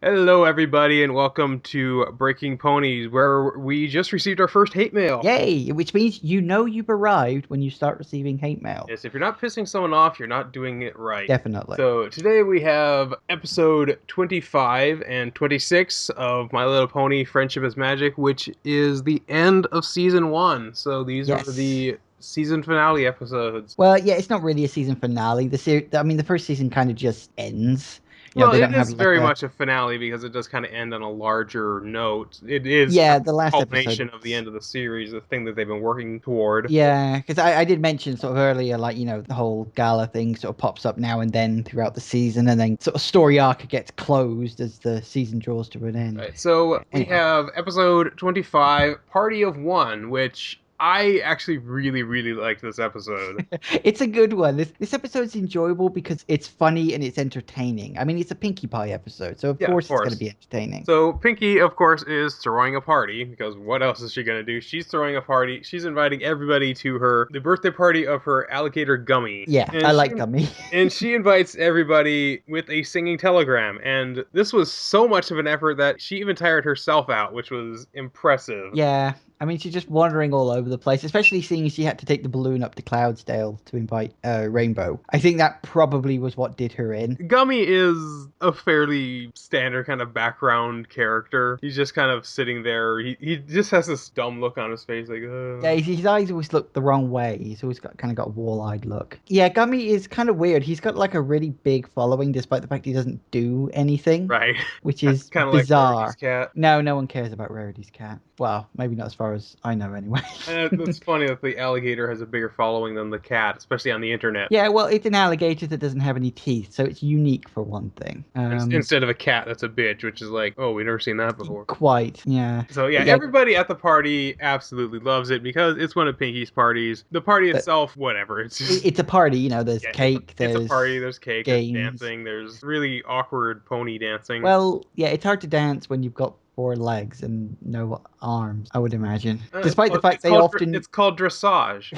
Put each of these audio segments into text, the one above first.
Hello, everybody, and welcome to Breaking Ponies, where we just received our first hate mail. Yay! Which means you know you've arrived when you start receiving hate mail. Yes, if you're not pissing someone off, you're not doing it right. Definitely. So today we have episode 25 and 26 of My Little Pony: Friendship is Magic, which is the end of season 1. So these are Yes. the season finale episodes. Well, yeah, it's not really a season finale. The first season kind of just ends. Well, They it don't have is like very a much a finale because it does kind of end on a larger note. It is kind yeah. of The the last episode culmination of the was end of the series, the thing that they've been working toward. yeah, because I did mention sort of earlier, like the whole gala thing sort of pops up now and then throughout the season, and then sort of story arc gets closed as the season draws to an end. Right, so we Anyway. have episode 25, Party of One, which I actually really, really liked this episode. It's a good one. This episode's enjoyable because it's funny and it's entertaining. I mean, it's a Pinkie Pie episode, so of Yeah, of course it's going to course. be entertaining. So Pinkie, of course, is throwing a party because what else is she gonna do? She's throwing a party. She's inviting everybody to the birthday party of her alligator Gummy, Yeah, I and she like Gummy. and she invites everybody with a singing telegram. And this was so much of an effort that she even tired herself out, which was impressive. Yeah, I mean, she's just wandering all over the place, especially seeing she had to take the balloon up to Cloudsdale to invite Rainbow. I think that probably was what did her in. Gummy is a fairly standard kind of background character. He's just kind of sitting there. He just has this dumb look on his face, like, Yeah, his eyes always look the wrong way. He's always got kind of got a wall-eyed look. Yeah, Gummy is kind of weird. He's got like a really big following, despite the fact he doesn't do anything, right. which is Kind of like Rarity's bizarre. cat. No, no one cares about Rarity's cat. Well, maybe not as far as I know, anyway. And it's funny that the alligator has a bigger following than the cat, especially on the internet. Yeah, well, it's an alligator that doesn't have any teeth, so it's unique for one thing. Instead of a cat that's a bitch, which is like, oh, we've never seen that before. Quite, yeah. So yeah, But yeah, everybody at the party absolutely loves it because it's one of Pinkie's parties. The party but itself, whatever. It's just it's a party, there's yeah, cake, it's a party. there's There's cake, there's games. dancing, there's really awkward pony dancing. Well, yeah, it's hard to dance when you've got four legs and no arms, I would imagine. Despite the fact they often It's called dressage.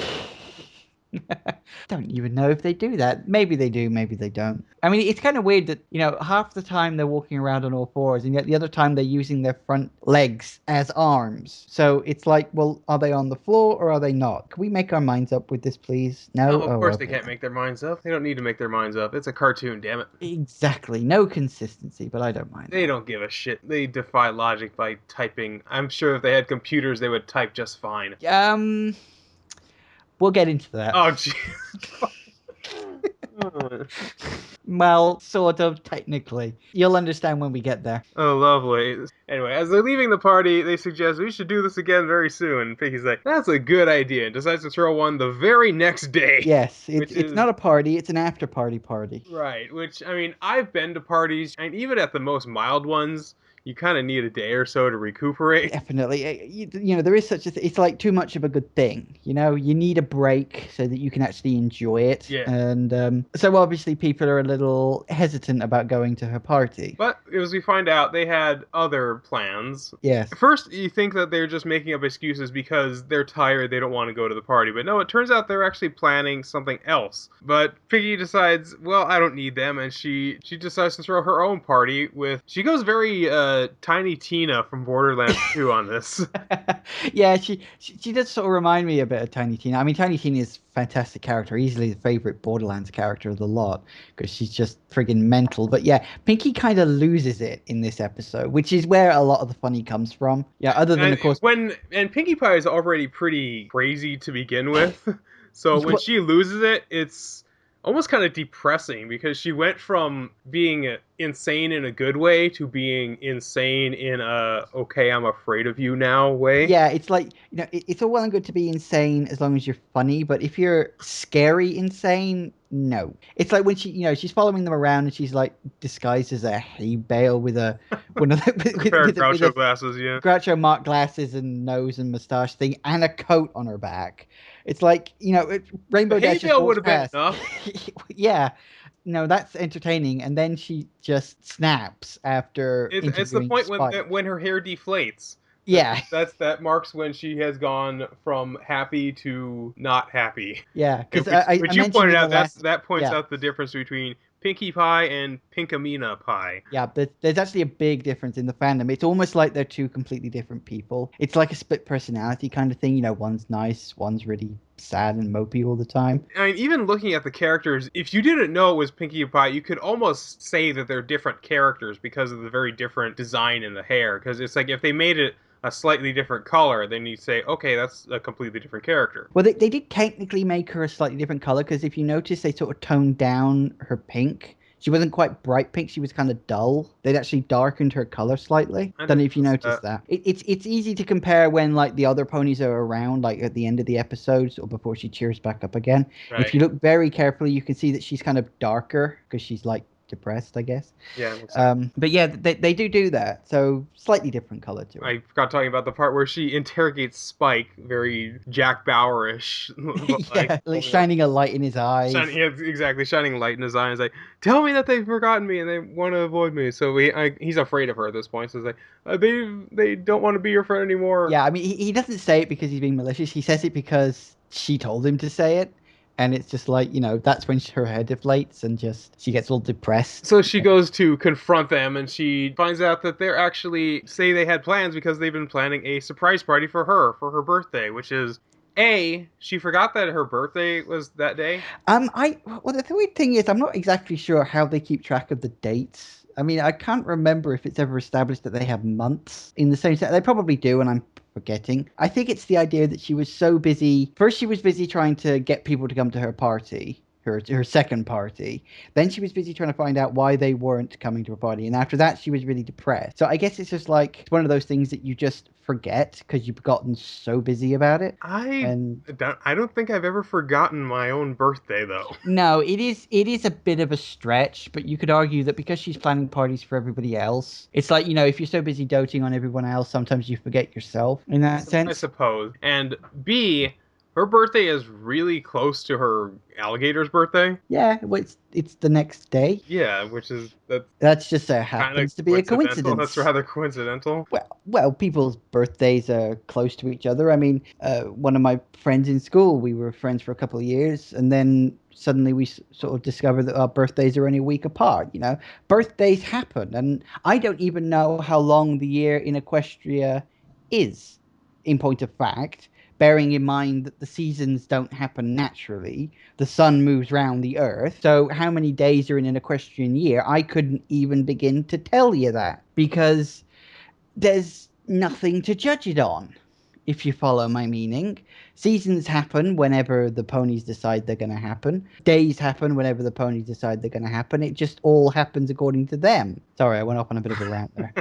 don't even know if they do that. Maybe they do, maybe they don't. I mean, it's kind of weird that, half the time they're walking around on all fours, and yet the other time they're using their front legs as arms. So it's like, well, are they on the floor or are they not? Can we make our minds up with this, please? No, No? of Oh, course they okay. can't make their minds up. They don't need to make their minds up. It's a cartoon, damn it. Exactly. No consistency, but I don't mind They that. don't give a shit. They defy logic by typing. I'm sure if they had computers, they would type just fine. Um, we'll get into that. Oh, gee. Well, sort of, technically. You'll understand when we get there. Oh, lovely. Anyway, as they're leaving the party, they suggest we should do this again very soon. And Pinkie's like, that's a good idea, and decides to throw one the very next day. Yes, Which it's is not a party, it's an after party. right. Which, I mean, I've been to parties, and even at the most mild ones, you kind of need a day or so to recuperate. Definitely. There is such a thing. It's like too much of a good thing. You need a break so that you can actually enjoy it. Yeah. And so obviously people are a little hesitant about going to her party. But as we find out, they had other plans. Yes. First, you think that they're just making up excuses because they're tired, they don't want to go to the party. But no, it turns out they're actually planning something else. But Piggy decides, well, I don't need them, and she decides to throw her own party with. She goes very Tiny Tina from Borderlands 2 on this. Yeah, she does sort of remind me a bit of Tiny Tina. I mean, Tiny Tina is a fantastic character, easily the favorite Borderlands character of the lot because she's just friggin' mental. But yeah, Pinkie kind of loses it in this episode, which is where a lot of the funny comes from. Yeah, other than And of course, and Pinkie Pie is already pretty crazy to begin with. So when she loses it, it's almost kind of depressing because she went from being insane in a good way to being insane in a okay, I'm afraid of you now way. yeah, it's like it's all well and good to be insane as long as you're funny, but if you're scary insane, no. It's like when she's following them around and she's like disguised as a hay bale with a one of the, A pair of with Groucho a glasses, yeah. Groucho Mark glasses and nose and mustache thing and a coat on her back. It's like The Rainbow hay Dash just bale would walks have been past. enough. Yeah, no, that's entertaining, and then she just snaps after It's the interviewing point Spike. when her hair deflates. Yeah, That marks when she has gone from happy to not happy. yeah, And because I which you mentioned pointed in the out last that points yeah out the difference between Pinkie Pie and Pinkamena Pie. Yeah, there's actually a big difference in the fandom. It's almost like they're two completely different people. It's like a split personality kind of thing. You know, one's nice, one's really sad and mopey all the time. I mean, even looking at the characters, if you didn't know it was Pinkie Pie, you could almost say that they're different characters because of the very different design in the hair. Because it's like if they made it a slightly different color, then you say, okay, that's a completely different character. Well, they did technically make her a slightly different color because if you notice, they sort of toned down her pink. She wasn't quite bright pink. She was kind of dull. They'd actually darkened her color slightly. I Don't know didn't if you notice noticed that. that. It's easy to compare when like the other ponies are around, like at the end of the episodes or before she cheers back up again. If Right. you look very carefully, you can see that she's kind of darker because she's like depressed, I guess. Yeah, it looks like. But yeah, they do that. So slightly different color to her. I forgot talking about the part where she interrogates Spike, very Jack Bauer-ish, like Yeah, like shining a light in his eyes. shining, yeah, exactly, shining light in his eye. He's like, "Tell me that they've forgotten me and they want to avoid me." So he's afraid of her at this point. So he's like, "They don't want to be your friend anymore." Yeah, I mean, he doesn't say it because he's being malicious. He says it because she told him to say it. And it's just like, that's when her head deflates and just she gets all depressed. So she goes to confront them, and she finds out that they're actually say they had plans because they've been planning a surprise party for her birthday, which is she forgot that her birthday was that day. Well, the weird thing is, I'm not exactly sure how they keep track of the dates. I mean, I can't remember if it's ever established that they have months in the same set. They probably do, and I'm forgetting. I think it's the idea that she was so busy. First, she was busy trying to get people to come to her party, her second party. Then she was busy trying to find out why they weren't coming to her party, and after that, she was really depressed. So I guess it's just like it's one of those things that you just forget because you've gotten so busy about it. And I don't think I've ever forgotten my own birthday though. no, it is a bit of a stretch, but you could argue that because she's planning parties for everybody else, it's like, if you're so busy doting on everyone else, sometimes you forget yourself in that I sense. suppose. And B, her birthday is really close to her alligator's birthday. Yeah, well, it's the next day. Yeah, which is that's That's just kind of happens to be a coincidental. That's coincidence. rather coincidental. Well, people's birthdays are close to each other. I mean, one of my friends in school, we were friends for a couple of years, and then suddenly we sort of discovered that our birthdays are only a week apart. Birthdays happen, and I don't even know how long the year in Equestria is, in point of fact. Bearing in mind that the seasons don't happen naturally, the sun moves round the earth. So, how many days are in an equestrian year? I couldn't even begin to tell you that because there's nothing to judge it on, if you follow my meaning. Seasons happen whenever the ponies decide they're going to happen. Days happen whenever the ponies decide they're going to happen. It just all happens according to them. Sorry, I went off on a bit of a rant there.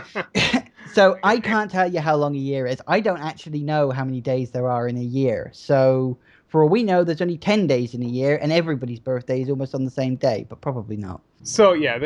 So I can't tell you how long a year is. I don't actually know how many days there are in a year. So for all we know, there's only 10 days in a year, and everybody's birthday is almost on the same day, but probably not. So yeah,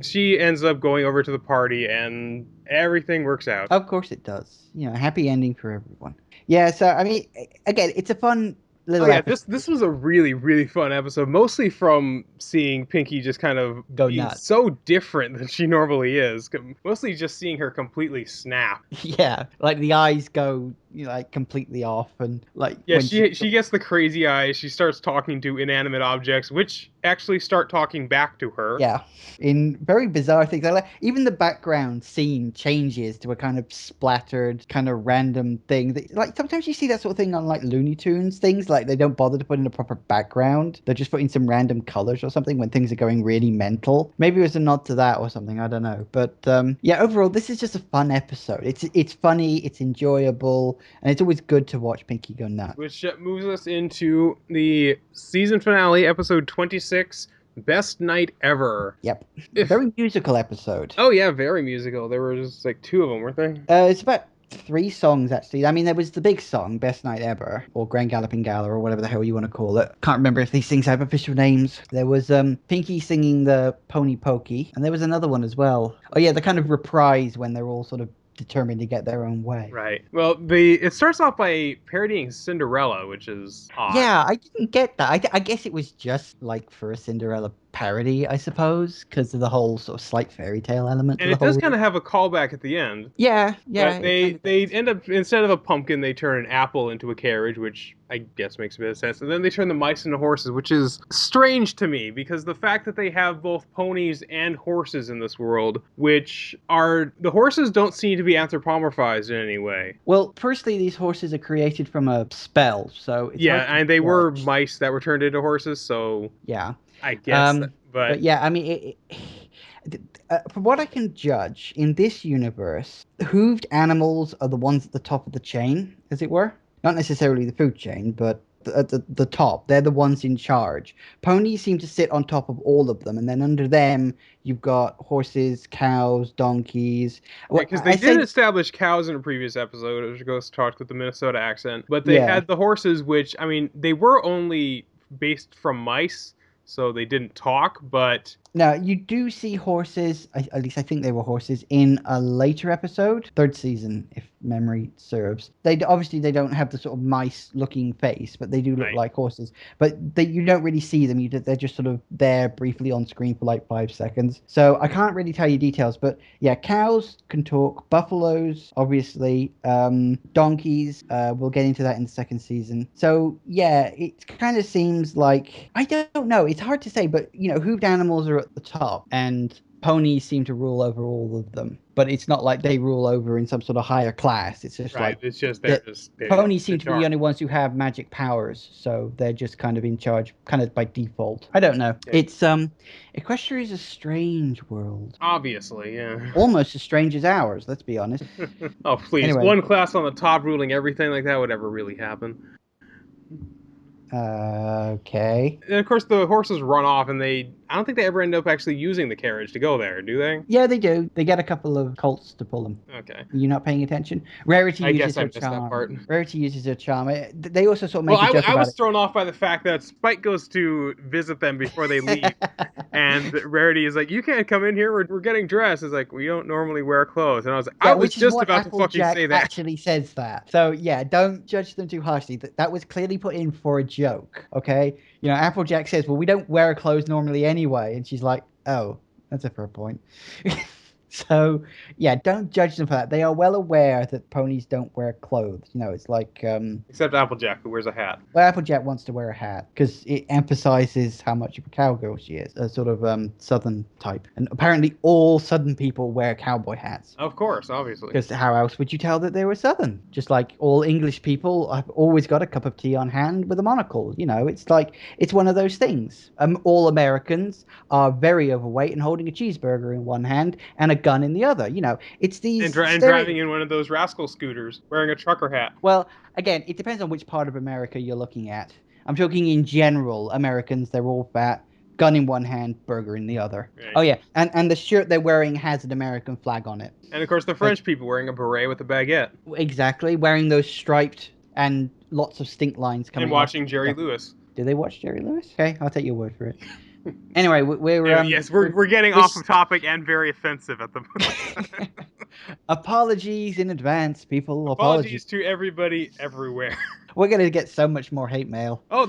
she ends up going over to the party and everything works out. Of course it does. Happy ending for everyone. Yeah, so I mean, again, it's a fun Oh little yeah, episode. this was a really really fun episode, mostly from seeing Pinkie just kind of Go being nuts. so different than she normally is. Mostly just seeing her completely snap. Yeah, like the eyes go like completely off, and like Yeah, when she gets the crazy eyes. She starts talking to inanimate objects, which actually start talking back to her. yeah, in very bizarre things. Even the background scene changes to a kind of splattered, kind of random thing. Like sometimes you see that sort of thing on like Looney Tunes things. Like they don't bother to put in a proper background. They're just putting some random colors or something when things are going really mental. Maybe it was a nod to that or something. I don't know. But yeah, overall, this is just a fun episode. It's funny. It's enjoyable. And it's always good to watch Pinkie go nuts. Which moves us into the season finale, episode 26, Best Night Ever. Yep. Very musical episode. Oh yeah, very musical. There were just like two of them, weren't they? It's about 3 songs, actually. I mean, there was the big song, Best Night Ever, or Grand Galloping Gala, or whatever the hell you want to call it. Can't remember if these things have official names. There was Pinkie singing the Pony Pokey, and there was another one as well. Oh yeah, the kind of reprise when they're all sort of determined to get their own way. Right. Well, it starts off by parodying Cinderella, which is odd. Yeah, I didn't get that. I guess it was just like for a Cinderella parody, I suppose, because of the whole sort of slight fairy tale element to And the it whole does kind read. of have a callback at the end. Yeah, yeah, But it kind of they does. end up, instead of a pumpkin, they turn an apple into a carriage, which I guess makes a bit of sense. And then they turn the mice into horses, which is strange to me because the fact that they have both ponies and horses in this world, which are the horses don't seem to be anthropomorphized in any way. Well, firstly, these horses are created from a spell, so it's Yeah, hard to and they were judge. mice that were turned into horses, so Yeah. I guess that, Um, but but yeah, I mean, from what I can judge in this universe, hooved animals are the ones at the top of the chain, as it were. Not necessarily the food chain, but at the top. They're the ones in charge. Ponies seem to sit on top of all of them, and then under them, you've got horses, cows, donkeys. yeah, Well, because they I did say, establish cows in a previous episode, which Ghost talked with the Minnesota accent, but they yeah. had the horses, which I mean, they were only based from mice, so they didn't talk, but Now, you do see horses, at least I think they were horses, in a later episode, third season, if memory serves. Obviously they don't have the sort of mice-looking face, but they do look right. like horses. But you don't really see them. They're just sort of there briefly on screen for like 5 seconds. So I can't really tell you details. But yeah, cows can talk. Buffaloes, obviously. Donkeys. We'll get into that in the second season. So yeah, it kind of seems like I don't know. It's hard to say, but hooved animals are at the top, and ponies seem to rule over all of them. But it's not like they rule over in some sort of higher class. It's just Right. like It's just they're the just ponies in seem to be the charge. only ones who have magic powers, so they're just kind of in charge, kind of by default. I don't know. Okay. It's Equestria is a strange world, Obviously, yeah. almost as strange as ours. Let's be honest. Oh, please. Anyway, One class on the top ruling everything like that would ever really happen. okay. And of course, the horses run off, and I don't think they ever end up actually using the carriage to go there, do they? Yeah, they do. They get a couple of colts to pull them. Okay. You're not paying attention. Rarity I guess uses I her missed that part. charm. Rarity uses her charm. They also sort of Well, make a joke I about was it. thrown off by the fact that Spike goes to visit them before they leave, and Rarity is like, "You can't come in here. We're getting dressed." It's like we don't normally wear clothes, and I was like, I Yeah, was which is just what about to fucking Applejack say that. actually says that. So yeah, don't judge them too harshly. That was clearly put in for a joke. Okay, Applejack says, "Well, we don't wear clothes normally anyway," and she's like, "Oh, that's a fair point." So yeah, don't judge them for that. They are well aware that ponies don't wear clothes. It's like Except Applejack, who wears a hat. well, Applejack wants to wear a hat because it emphasizes how much of a cowgirl she is, a sort of southern type. And apparently, all southern people wear cowboy hats. Of course, obviously. Because how else would you tell that they were southern? Just like all English people have always got a cup of tea on hand with a monocle. It's like it's one of those things. All Americans are very overweight and holding a cheeseburger in one hand and a gun in the other. It's And, these and driving in one of those rascal scooters, wearing a trucker hat. Well, again, it depends on which part of America you're looking at. I'm talking in general. Americans, they're all fat, gun in one hand, burger in the other. Right. Oh yeah, and the shirt they're wearing has an American flag on it. And of course, the Like French people wearing a beret with a baguette exactly, wearing those striped and lots of stink lines and coming off. watching Jerry Lewis. Do they watch Jerry Lewis? Okay, I'll take your word for it. Anyway, Yes, we're getting we're off of topic and very offensive at the moment. apologies in advance, people. Apologies to everybody everywhere. We're gonna get so much more hate mail. Oh,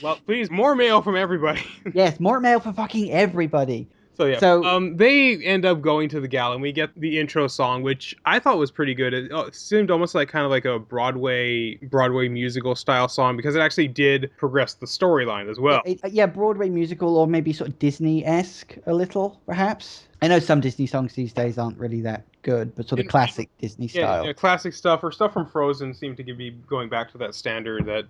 well, please, more mail from everybody. Yes, more mail for fucking everybody. So yeah, So they end up going to the gala, and we get the intro song, which I thought was pretty good. It seemed almost like kind of like a Broadway musical style song because it actually did progress the storyline as well. yeah, Broadway musical or maybe sort of Disney-esque a little, perhaps. I know some Disney songs these days aren't really that good, but sort of classic Disney style. Yeah, classic stuff or stuff from Frozen seem to be going back to that standard, that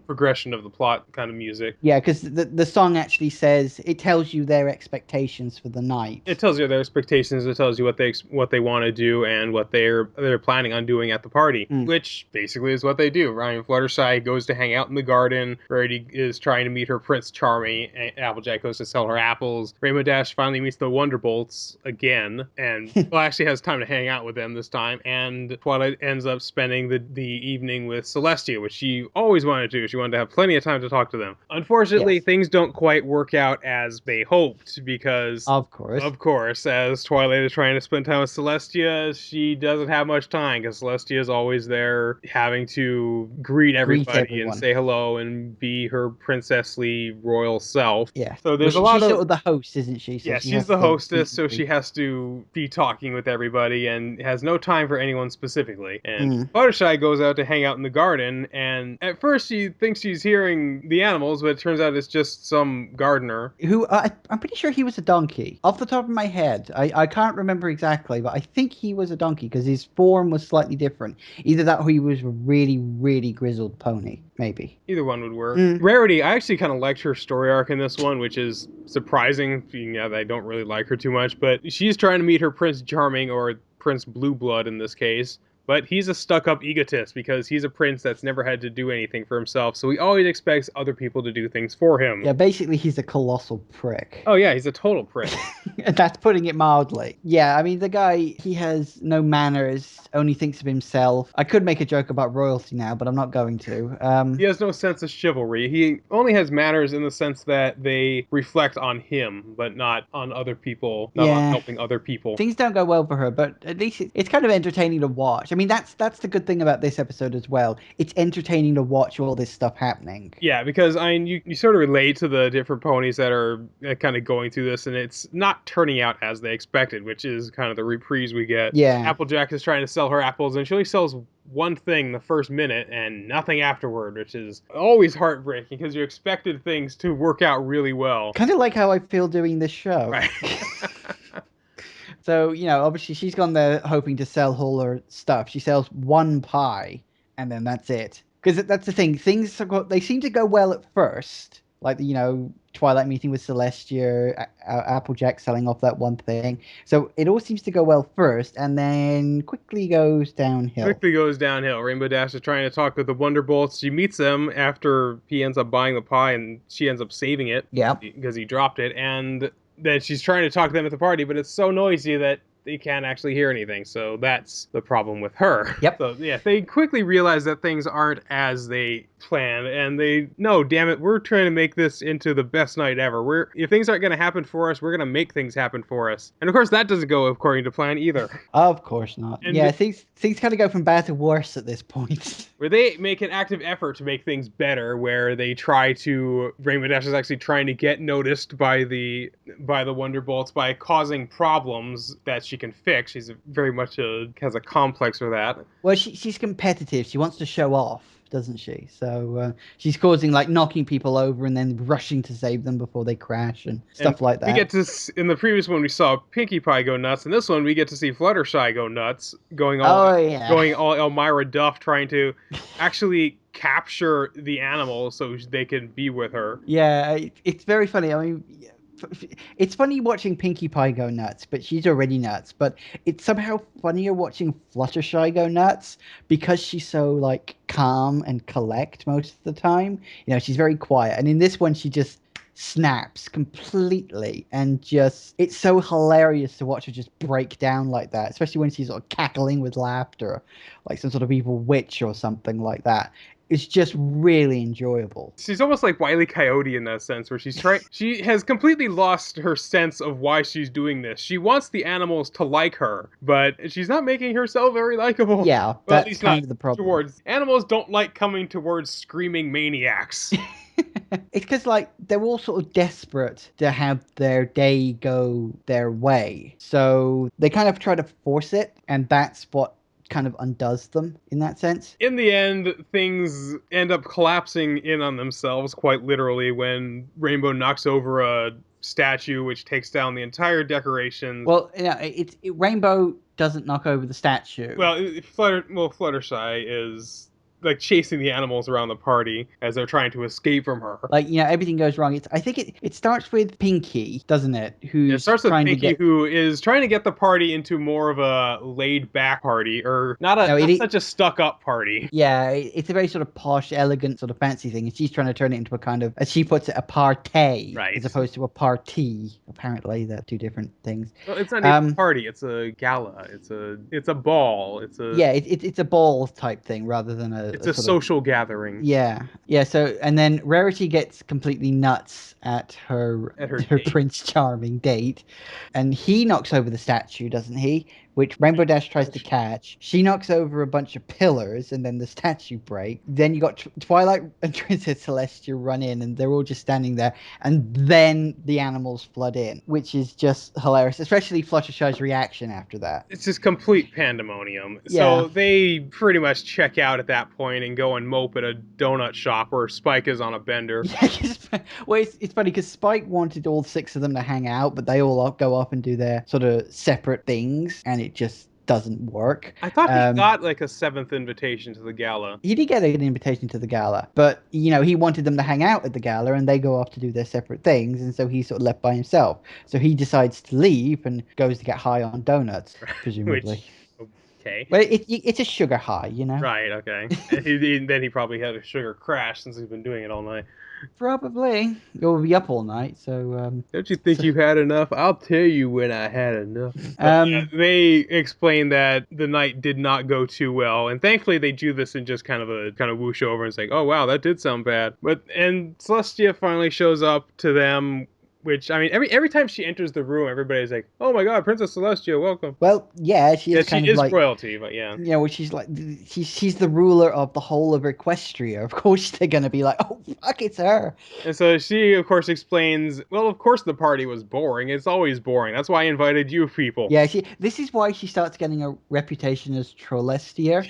progression of the plot kind of music. Yeah, because the song actually says it tells you their expectations for the night. It tells you their expectations. It tells you what they want to do and what they're planning on doing at the party, which basically is what they do. Ryan Fluttershy goes to hang out in the garden. Rarity is trying to meet her Prince Charming. Applejack goes to sell her apples. Rainbow Dash finally meets the Wonderbolts. Thunderbolts again, and well, actually has time to hang out with them this time. And Twilight ends up spending the evening with Celestia, which she always wanted to do. She wanted to have plenty of time to talk to them. Unfortunately, Yes. things don't quite work out as they hoped because, Of course. of course, as Twilight is trying to spend time with Celestia, she doesn't have much time because Celestia is always there having to greet everybody and everyone. say hello and be her princessly royal self. Yeah. So there's Well, a lot she's of sort of the host, isn't she? So yeah, she she's has the to hostess, meet so and she greet. has to be talking with everybody and has no time for anyone specifically. And Mm. Fluttershy goes out to hang out in the garden, and at first she thinks she's hearing the animals, but it turns out it's just some gardener. Who I'm pretty sure he was a donkey. Off the top of my head, I can't remember exactly, but I think he was a donkey because his form was slightly different. Either that or he was a really, really grizzled pony, maybe. Either one would work. Mm. Rarity, I actually kind of liked her story arc in this one, which is surprising, being that I don't really like her too much, but she's trying to meet her Prince Charming, or Prince Blue Blood in this case. But he's a stuck-up egotist because he's a prince that's never had to do anything for himself, so he always expects other people to do things for him. Yeah, basically he's a colossal prick. Oh yeah, he's a total prick. That's putting it mildly. Yeah, I mean, the guy, he has no manners, only thinks of himself. I could make a joke about royalty now, but I'm not going to. He has no sense of chivalry. He only has manners in the sense that they reflect on him, but not on other people, not on helping other people. Things don't go well for her, but at least it's kind of entertaining to watch. I mean, that's the good thing about this episode as well. It's entertaining to watch all this stuff happening. Yeah, because I mean, you sort of relate to the different ponies that are kind of going through this, and it's not turning out as they expected, which is kind of the reprise we get. Yeah. Applejack is trying to sell her apples, and she only sells one thing the first minute and nothing afterward, which is always heartbreaking because you expected things to work out really well. Kind of like how I feel doing this show. Right. So, obviously she's gone there hoping to sell all her stuff. She sells one pie and then that's it. Because that's the thing. They seem to go well at first. Like, Twilight meeting with Celestia, Applejack selling off that one thing. So it all seems to go well first and then quickly goes downhill. Rainbow Dash is trying to talk with the Wonderbolts. She meets them after he ends up buying the pie and she ends up saving it. Yeah. Because he dropped it. And then she's trying to talk to them at the party, but it's so noisy that they can't actually hear anything. So that's the problem with her. Yep. So yeah, they quickly realize that things aren't as they planned, and no, damn it, we're trying to make this into the best night ever. If things aren't going to happen for us, we're going to make things happen for us. And of course, that doesn't go according to plan either. Of course not. And yeah, things kind of go from bad to worse at this point. Where they make an active effort to make things better, where they Rainbow Dash is actually trying to get noticed by the Wonderbolts by causing problems that she can fix. She's very much has a complex for that. Well, she's competitive. She wants to show off, doesn't she? So she's causing, like, knocking people over and then rushing to save them before they crash and stuff like that. We get to, in the previous one, we saw Pinkie Pie go nuts. In this one, we get to see Fluttershy go nuts, going all Elmira Duff, trying to actually capture the animals so they can be with her. Yeah, it's very funny. I mean, it's funny watching Pinkie Pie go nuts, but she's already nuts. But it's somehow funnier watching Fluttershy go nuts because she's so, like, calm and collect most of the time. She's very quiet. And in this one, she just snaps completely and it's so hilarious to watch her just break down like that, especially when she's sort of cackling with laughter like some sort of evil witch or something like that. It's just really enjoyable. She's almost like Wile E. Coyote in that sense, where she has completely lost her sense of why she's doing this. She wants the animals to like her, but she's not making herself very likable. Yeah, well, that's at least kind not of the problem. Animals don't like coming towards screaming maniacs. It's because, like, they're all sort of desperate to have their day go their way. So they kind of try to force it, and that's what kind of undoes them in that sense. In the end, things end up collapsing in on themselves, quite literally, when Rainbow knocks over a statue, which takes down the entire decoration. Well, Rainbow doesn't knock over the statue. Well, Fluttershy is like chasing the animals around the party as they're trying to escape from her. Like, everything goes wrong. I think it starts with Pinkie, doesn't it? It Who's starts with trying to Pinkie, get. who is trying to get the party into more of a laid back party, or No, not such a stuck up party. yeah, it's a very sort of posh, elegant, sort of fancy thing, and she's trying to turn it into a kind of, as she puts it, a party, Right. as opposed to a party. Apparently, they're two different things. Well, it's not even a Um, party. It's a gala. It's a ball. yeah, it's a ball type thing rather than It's a a sort of. social gathering Yeah, yeah. So, and then Rarity gets completely nuts at her at her her date. Prince Charming date, and he knocks over the statue, doesn't he? Which Rainbow Dash tries to catch. She knocks over a bunch of pillars, and then the statue breaks. Then you got Twilight and Princess Celestia run in, and they're all just standing there. And then the animals flood in, which is just hilarious, especially Fluttershy's reaction after that. It's just complete pandemonium. Yeah. So they pretty much check out at that point and go and mope at a donut shop where Spike is on a bender. Yeah, well, it's funny because Spike wanted all six of them to hang out, but they all go off and do their sort of separate things, and it just doesn't work. I thought he got like a seventh invitation to the gala. He did get an invitation to the gala, but he wanted them to hang out at the gala, and they go off to do their separate things, and so he's sort of left by himself. So he decides to leave and goes to get high on donuts, presumably. Which, okay. Well, it's a sugar high, Right. Okay. And then he probably had a sugar crash since he's been doing it all night. Probably. You'll be up all night, so Don't you think you had enough? I'll tell you when I had enough. Um, They explain that the night did not go too well, and thankfully they do this in just kind of whoosh over and say, "Oh wow, that did sound bad." And Celestia finally shows up to them. Which, I mean, every time she enters the room, everybody's like, "Oh my God, Princess Celestia, welcome." well, yeah, she is she kind is of like royalty, but yeah. well, she's like she's the ruler of the whole of Equestria. Of course, they're gonna be like, "Oh fuck, it's her." And so she, of course, explains, well, of course the party was boring. It's always boring. That's why I invited you people. Yeah, this is why she starts getting a reputation as Trollestia.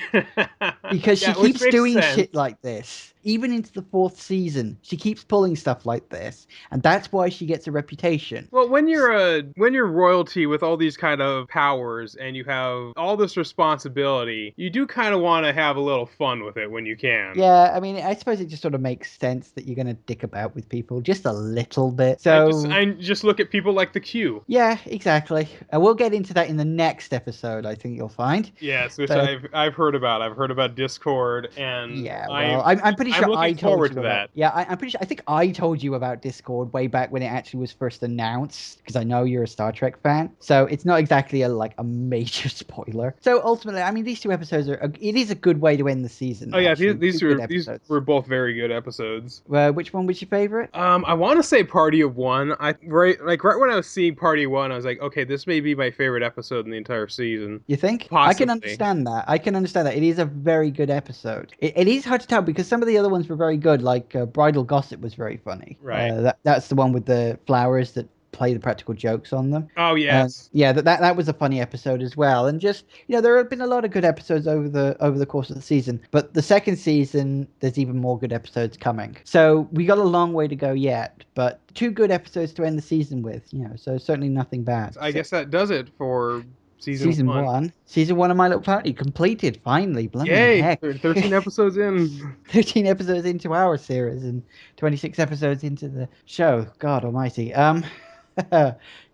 Because she keeps doing shit like this. Even into the fourth season, she keeps pulling stuff like this, and that's why she gets a reputation. Well, when you're royalty with all these kind of powers and you have all this responsibility, you do kind of want to have a little fun with it when you can. Yeah, I mean, I suppose it just sort of makes sense that you're gonna dick about with people just a little bit. So I just look at people like the Q. yeah, exactly. And we'll get into that in the next episode. I think you'll find. Yes, which So- I've heard about. I've heard about Discord, and Yeah, well, I'm pretty sure I'm looking I told forward you to about. that. Yeah, I'm pretty sure. I think I told you about Discord way back when it actually was first announced, because I know you're a Star Trek fan. So it's not exactly a major spoiler. So ultimately, I mean, these two episodes it is a good way to end the season. Oh yeah, actually. these Two good were episodes. both very good episodes. Which one was your favorite? I want to say Party of One. Right when I was seeing Party of One, I was like, okay, this may be my favorite episode in the entire season. You think? Possibly. I can understand that. I can understand that. It is a very good episode. It is hard to tell because some of the other ones were very good, like Bridal Gossip was very funny. Right. That's the one with the flowers that play the practical jokes on them. Oh yes. Yeah, that was a funny episode as well. And just there have been a lot of good episodes over the course of the season. But the second season, there's even more good episodes coming. So we got a long way to go yet, but 2 good episodes to end the season with. So certainly nothing bad. I guess that does it for season one. Season 1 of My Little Pony completed finally. Bloody Yay! heck. 13 episodes in. 13 episodes into our series and 26 episodes into the show. God almighty.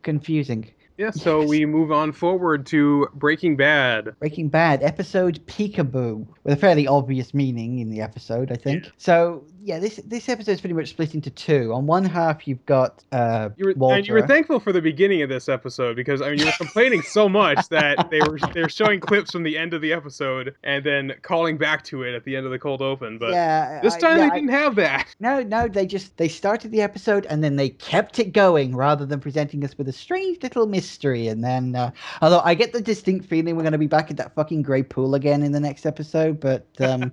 Confusing. Yeah, so we move on forward to Breaking Bad. Breaking Bad, episode Peekaboo, with a fairly obvious meaning in the episode, I think. Yeah. So, yeah, this episode's pretty much split into 2. On one half, you've got Walter. And you were thankful for the beginning of this episode because you were complaining so much that they were showing clips from the end of the episode and then calling back to it at the end of the cold open. But this time they didn't have that. No, they started the episode and then they kept it going rather than presenting us with a strange little mystery. And then, although I get the distinct feeling we're going to be back at that fucking grey pool again in the next episode, but I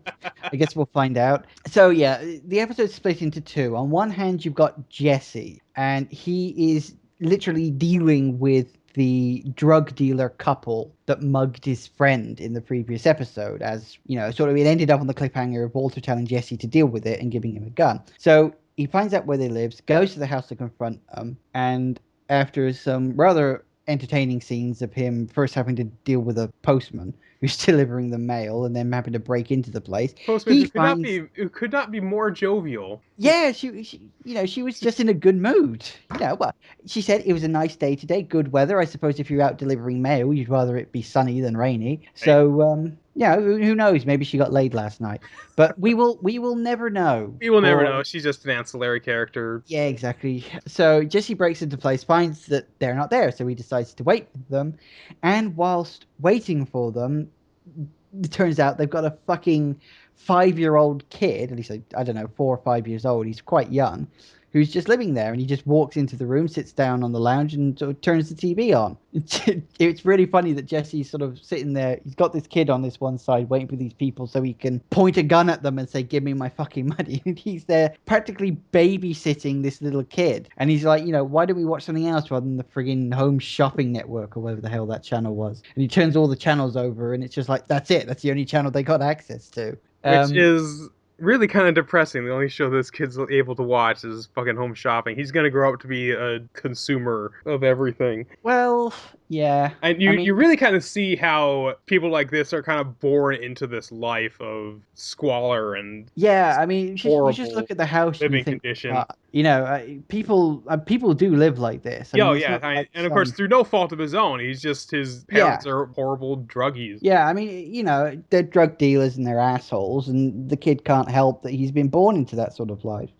guess we'll find out. So yeah, the episode's split into 2. On one hand, you've got Jesse, and he is literally dealing with the drug dealer couple that mugged his friend in the previous episode, as sort of it ended up on the cliffhanger of Walter telling Jesse to deal with it and giving him a gun. So he finds out where they live, goes to the house to confront them, and after some rather entertaining scenes of him first having to deal with a postman who's delivering the mail and then having to break into the place. Postman He finds who could not be more jovial. yeah, she was just in a good mood. Well, she said it was a nice day today, good weather. I suppose if you're out delivering mail, you'd rather it be sunny than rainy. Right? So, who knows? Maybe she got laid last night, but we will never know. We will never For know. She's just an ancillary character. yeah, exactly. So Jesse breaks into place, finds that they're not there, so he decides to wait for them, and whilst waiting for them, it turns out they've got a fucking 5-year-old kid, at least I don't know, 4 or 5 years old. He's quite young, who's just living there, and he just walks into the room, sits down on the lounge, and sort of turns the TV on. It's really funny that Jesse's sort of sitting there. He's got this kid on this one side, waiting for these people so he can point a gun at them and say, "Give me my fucking money." And he's there practically babysitting this little kid, and he's like, why don't we watch something else rather than the friggin' Home Shopping Network or whatever the hell that channel was? And he turns all the channels over, and it's just like that's it. That's the only channel they got access to. Which is really kind of depressing. The only show this kid's able to watch is fucking Home Shopping. He's gonna grow up to be a consumer of everything. Well, yeah. And you really kind of see how people like this are kind of born into this life of squalor and yeah. I mean, you just horrible look at the house and you living think, condition. people do live like this. I mean, it's Yeah, not like and of course through no fault of his own. His parents yeah. are horrible druggies. Yeah, I mean, they're drug dealers and they're assholes, and the kid can't help that he's been born into that sort of life.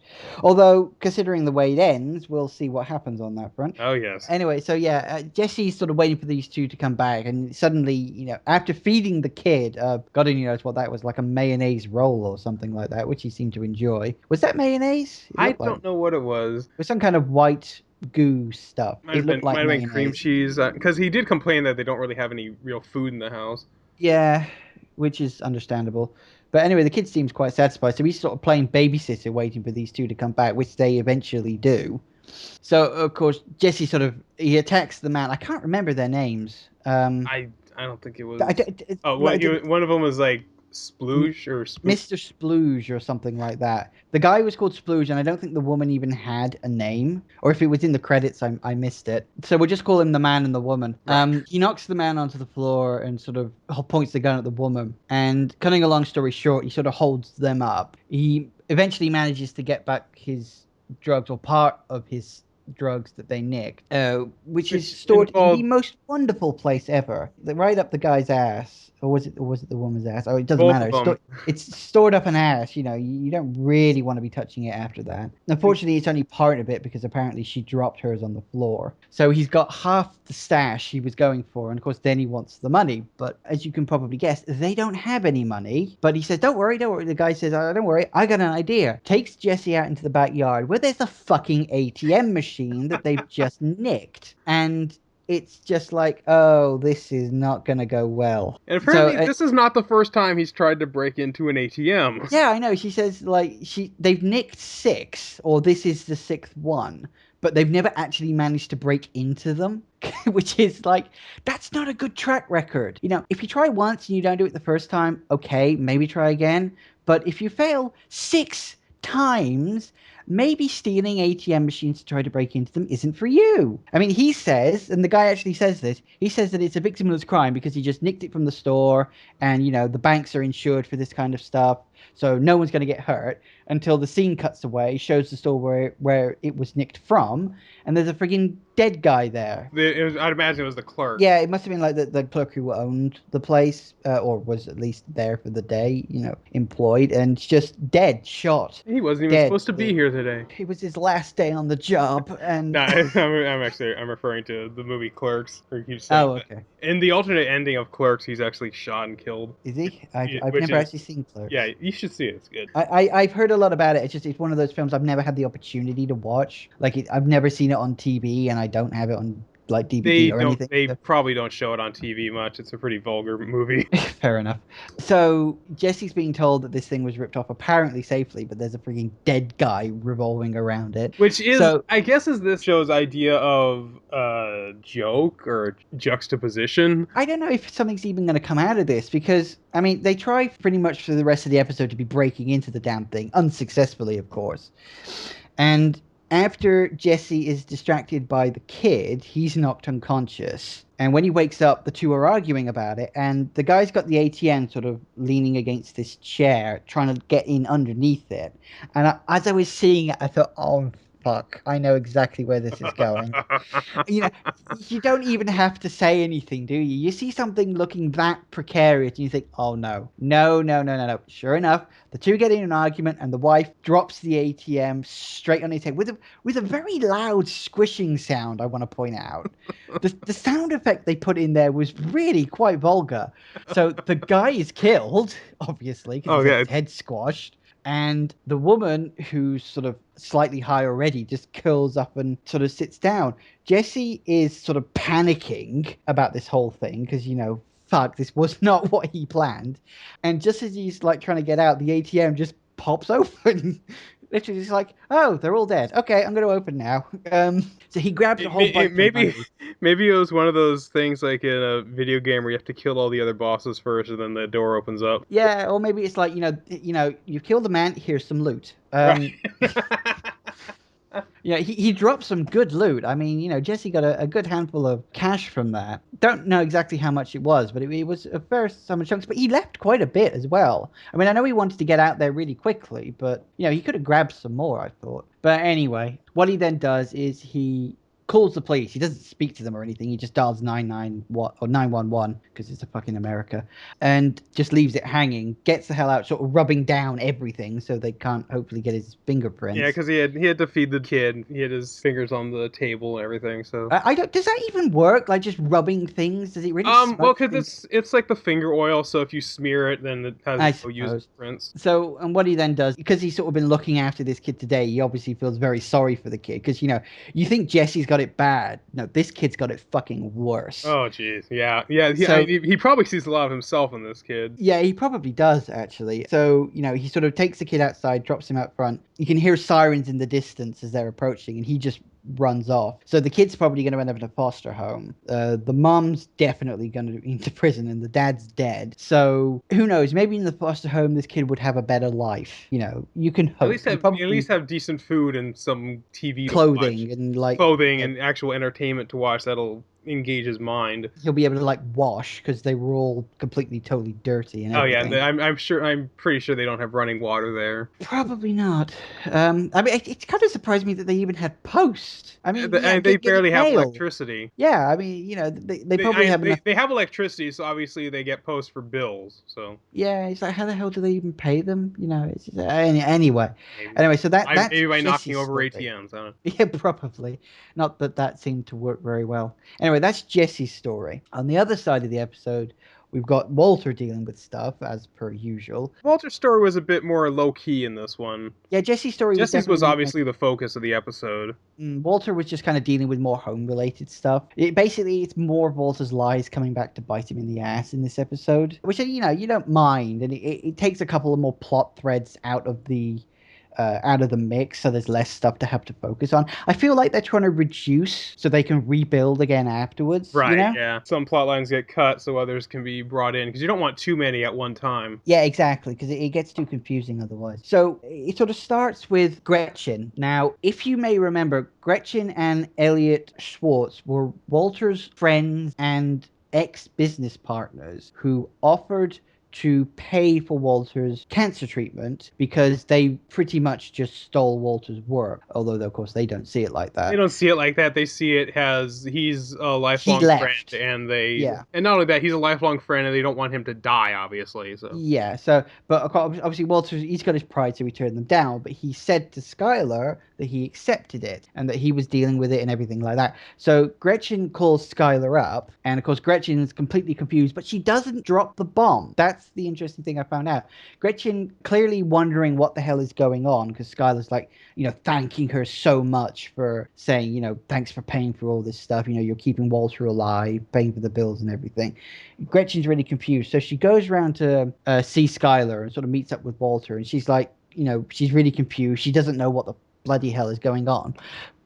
Although, considering the way it ends, we'll see what happens on that front. Oh yes. Anyway, so yeah, Jesse's sort of waiting for these two to come back, and suddenly, after feeding the kid, God only knows what that was, like a mayonnaise roll or something like that, which he seemed to enjoy. Was that mayonnaise? I don't know what it was. It was some kind of white goo stuff. It looked like Might have been mayonnaise. cream cheese because he did complain that they don't really have any real food in the house. Yeah, which is understandable. But anyway, the kid seems quite satisfied, so he's sort of playing babysitter, waiting for these two to come back, which they eventually do. So of course, Jesse he attacks the man. I can't remember their names. I don't think it was. One of them was like Splooge or Mr. Splooge or something like that. The guy was called Splooge, and I don't think the woman even had a name, or if it was in the credits, I missed it. So we'll just call him the man and the woman. Right. He knocks the man onto the floor and sort of points the gun at the woman. And cutting a long story short, he sort of holds them up. He eventually manages to get back his drugs, or part of his drugs that they nicked, which is stored in the most wonderful place ever, right up the guy's ass. Or was it the woman's ass? Oh, it doesn't matter. It's stored up an ass. You don't really want to be touching it after that. Unfortunately, it's only part of it because apparently she dropped hers on the floor. So he's got half the stash he was going for, and of course then he wants the money. But as you can probably guess, they don't have any money. But he says, "Don't worry, don't worry." The guy says, "Oh, don't worry, I got an idea." Takes Jesse out into the backyard where there's a fucking ATM machine that they've just nicked, and it's just like, oh, this is not going to go well. And apparently, this is not the first time he's tried to break into an ATM. Yeah, I know. She says, they've nicked 6, or this is the 6th one, but they've never actually managed to break into them, which is like, that's not a good track record. If you try once and you don't do it the first time, okay, maybe try again. But if you fail 6 times, maybe stealing ATM machines to try to break into them isn't for you. I mean, he says, and the guy actually says this, he says that it's a victimless crime because he just nicked it from the store, and, the banks are insured for this kind of stuff, so no one's going to get hurt, until the scene cuts away, shows the store where it was nicked from, and there's a friggin' dead guy there. I'd imagine it was the clerk. Yeah, it must have been like the clerk who owned the place, or was at least there for the day, employed, and just dead, shot. He wasn't even supposed to be here today. It was his last day on the job, and... No, I'm referring to the movie Clerks. Where he keeps saying okay. In the alternate ending of Clerks, he's actually shot and killed. Is he? I've never actually seen Clerks. Yeah, you should see it. It's good. I've heard a lot about it. It's one of those films I've never had the opportunity to watch. I've never seen it on TV, and I don't have it on like DVD or anything. They probably don't show it on TV much. It's a pretty vulgar movie. Fair enough. So Jesse's being told that this thing was ripped off apparently safely, but there's a freaking dead guy revolving around it. Which is, I guess, is this show's idea of a joke or juxtaposition. I don't know if something's even going to come out of this because, I mean, they try pretty much for the rest of the episode to be breaking into the damn thing, unsuccessfully, of course. And After Jesse is distracted by the kid, he's knocked unconscious. And when he wakes up, the two are arguing about it. And the guy's got the ATM sort of leaning against this chair, trying to get in underneath it. And as I was seeing it, I thought, oh, fuck, I know exactly where this is going. You know, you don't even have to say anything, do you? You see something looking that precarious and you think, oh no, no, no, no, no, no. Sure enough, the two get in an argument and the wife drops the ATM straight on his head with a very loud squishing sound, I want to point out. The sound effect they put in there was really quite vulgar. So the guy is killed, obviously, because Oh he's had yeah. his head squashed. And the woman, who's sort of slightly high already, just curls up and sort of sits down. Jesse is sort of panicking about this whole thing because, fuck, this was not what he planned. And just as he's like trying to get out, the ATM just pops open. Literally, just like, oh, they're all dead. Okay, I'm going to open now. So he grabs a whole bunch of Maybe money. maybe it was one of those things like in a video game where you have to kill all the other bosses first, and then the door opens up. Yeah, or maybe it's like, you've killed the man, here's some loot. Right. Yeah, he dropped some good loot. I mean, Jesse got a good handful of cash from that. Don't know exactly how much it was, but it was a fair sum of chunks. But he left quite a bit as well. I mean, I know he wanted to get out there really quickly, but, he could have grabbed some more, I thought. But anyway, what he then does is he calls the police. He doesn't speak to them or anything. He just dials 991 or 911 because it's a fucking America, and just leaves it hanging. Gets the hell out, sort of rubbing down everything so they can't hopefully get his Yeah, fingerprints. because he had to feed the kid. He had his fingers on the table and everything. So I don't. Does that even work? Like just rubbing things? Does it really well, smoke because things? it's like the finger oil. So if you smear it, then it has I no use suppose. prints. So, and what he then does, because he's sort of been looking after this kid today, he obviously feels very sorry for the kid. Because, you think Jesse's got it bad. No, this kid's got it fucking worse. Oh, jeez. Yeah, yeah. So, He probably sees a lot of himself in this kid. yeah, he probably does, actually. So, he sort of takes the kid outside, drops him out front. You can hear sirens in the distance as they're approaching, and he just runs off. So the kid's probably going to end up in a foster home. The mom's definitely going to be into prison, and the dad's dead. So who knows? Maybe in the foster home, this kid would have a better life. You can At hope. least He have at probably least have decent food and some TV to watch, clothing and like clothing and actual entertainment to watch that'll engage his mind. he'll be able to like wash because they were all completely totally dirty and Oh yeah, and everything. I'm pretty sure they don't have running water there. Probably not. I mean, it kind of surprised me that they even had post. I mean, yeah, They get it barely have mail. electricity. Yeah, I mean, they probably have enough. They have electricity, so obviously they get post for bills. So Yeah, it's like how the hell do they even pay them? It's just, anyway. maybe Anyway, so that's maybe by knocking Jesse's over story. ATMs. I don't know. Yeah, probably. Not that that seemed to work very well. Anyway, that's Jesse's story. On the other side of the episode, we've got Walter dealing with stuff as per usual. Walter's story was a bit more low key in this one. Yeah, Jesse's story was Jesse's was definitely more. obviously the focus of the episode. Walter was just kind of dealing with more home-related stuff. It's more of Walter's lies coming back to bite him in the ass in this episode, which you don't mind, and it takes a couple of more plot threads out of the mix, so there's less stuff to have to focus on. I feel like they're trying to reduce so they can rebuild again afterwards. Right, yeah. Some plot lines get cut so others can be brought in because you don't want too many at one time. Yeah, exactly, because it gets too confusing otherwise. So it sort of starts with Gretchen. Now, if you may remember, Gretchen and Elliot Schwartz were Walter's friends and ex-business partners who offered to pay for Walter's cancer treatment because they pretty much just stole Walter's work. Although, of course, they don't see it like They that. don't see it like that. They see it as he's a He lifelong friend, left. and Yeah. not only that, he's a lifelong friend, and they don't want him to die, obviously. So Yeah, but obviously Walter, he's got his pride, so he turned them down. But he said to Skylar that he accepted it and that he was dealing with it and everything like that. So Gretchen calls Skylar up, and of course Gretchen is completely confused, but she doesn't drop the bomb. That's the interesting thing I found out. Gretchen clearly wondering what the hell is going on because Skylar's like, thanking her so much for saying, thanks for paying for all this stuff. You're keeping Walter alive, paying for the bills and everything. Gretchen's really confused. So she goes around to see Skylar and sort of meets up with Walter. And she's like, she's really confused. She doesn't know what the bloody hell is going on.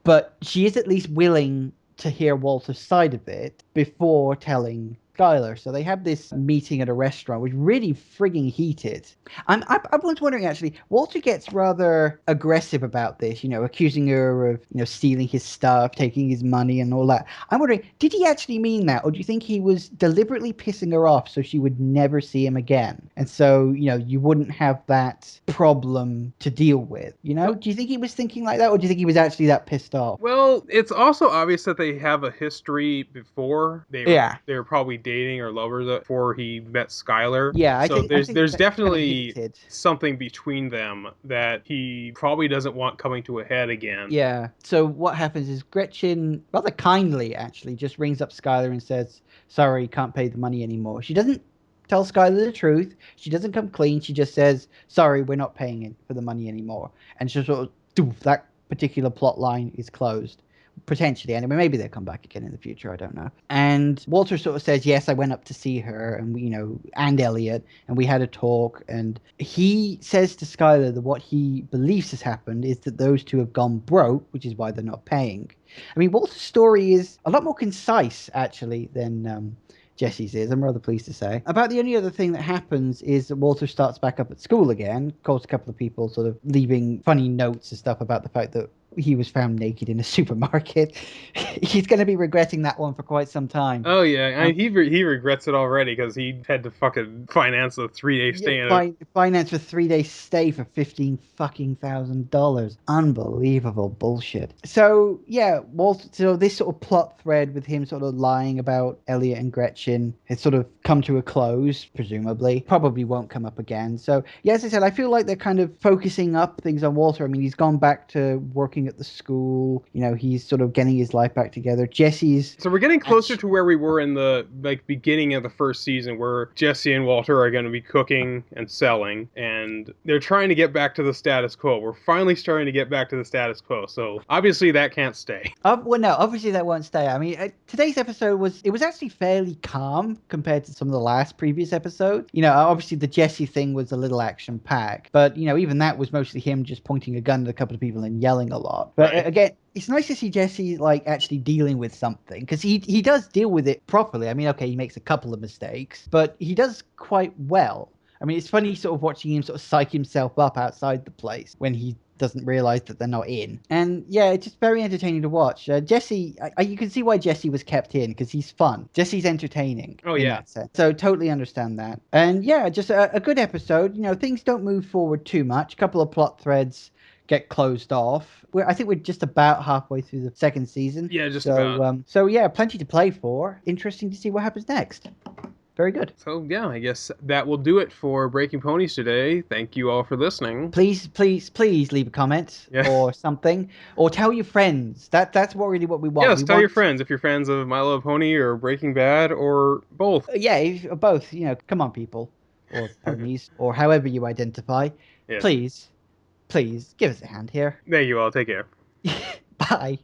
But she is at least willing to hear Walter's side of it before telling Skylar. So they have this meeting at a restaurant, which really frigging heated. I was wondering actually, Walter gets rather aggressive about this, accusing her of, stealing his stuff, taking his money and all that. I'm wondering, did he actually mean that? Or do you think he was deliberately pissing her off so she would never see him again? And so, you wouldn't have that problem to deal with, Do you think he was thinking like that? Or do you think he was actually that pissed off? Well, it's also obvious that they have a history before. Yeah. They were probably dating or lovers before he met Skylar. Yeah, I So think there's that kind of definitely hinted. something between them that he probably doesn't want coming to a head again. Yeah. So what happens is Gretchen, rather kindly actually, just rings up Skylar and says, "Sorry, can't pay the money anymore." She doesn't tell Skylar the truth. She doesn't come clean. She just says, "Sorry, we're not paying it for the money anymore." And so sort of, doof, that particular plot line is closed. Potentially, anyway. Maybe they'll come back again in the future. I don't know. And Walter sort of says, "Yes, I went up to see her, and we, and Elliot, and we had a talk." And he says to Skylar that what he believes has happened is that those two have gone broke, which is why they're not paying. I mean, Walter's story is a lot more concise actually than Jesse's is. I'm rather pleased to say. About the only other thing that happens is that Walter starts back up at school again. Of course, a couple of people sort of leaving funny notes and stuff about the fact that he was found naked in a supermarket. He's going to be regretting that one for quite some time. Oh yeah, I mean, he regrets it already because he had to fucking finance a 3 day Yeah, stay in a. finance a 3 day stay for $15,000. Unbelievable bullshit. So yeah, Walter. So this sort of plot thread with him sort of lying about Elliot and Gretchen has sort of come to a close, presumably. Probably won't come up again. So yeah, as I said, I feel like they're kind of focusing up things on Walter. I mean, he's gone back to working at the school. He's sort of getting his life back together. Jesse's. So we're getting closer to where we were in the beginning of the first season, where Jesse and Walter are going to be cooking and selling, and they're trying to get back to the status quo. We're finally starting to get back to the status quo. So obviously that can't stay. Well, no, obviously that won't stay. I mean, today's episode was actually fairly calm compared to some of the last previous episodes. Obviously the Jesse thing was a little action packed, but even that was mostly him just pointing a gun at a couple of people and yelling a lot. But Right. again, it's nice to see Jesse actually dealing with something, because he does deal with it properly. I mean, okay, he makes a couple of mistakes, but he does quite well. I mean, it's funny sort of watching him sort of psych himself up outside the place when he doesn't realize that they're not in. And yeah, it's just very entertaining to watch. Jesse, you can see why Jesse was kept in, because he's fun. Jesse's entertaining. Oh, in yeah. that sense. So totally understand that. And yeah, just a good episode. Things don't move forward too much. A couple of plot threads get closed off. I think we're just about halfway through the second season. Yeah, just about. So yeah, plenty to play for. Interesting to see what happens next. Very good. So yeah, I guess that will do it for Breaking Ponies today. Thank you all for listening. Please leave a comment or something, or tell your friends. That's really what we want. Yes, tell your friends if you're fans of My Little Pony or Breaking Bad or both. Yeah, both. Come on, people, or ponies, or however you identify. Yeah. Please give us a hand here. Thank you all. Take care. Bye.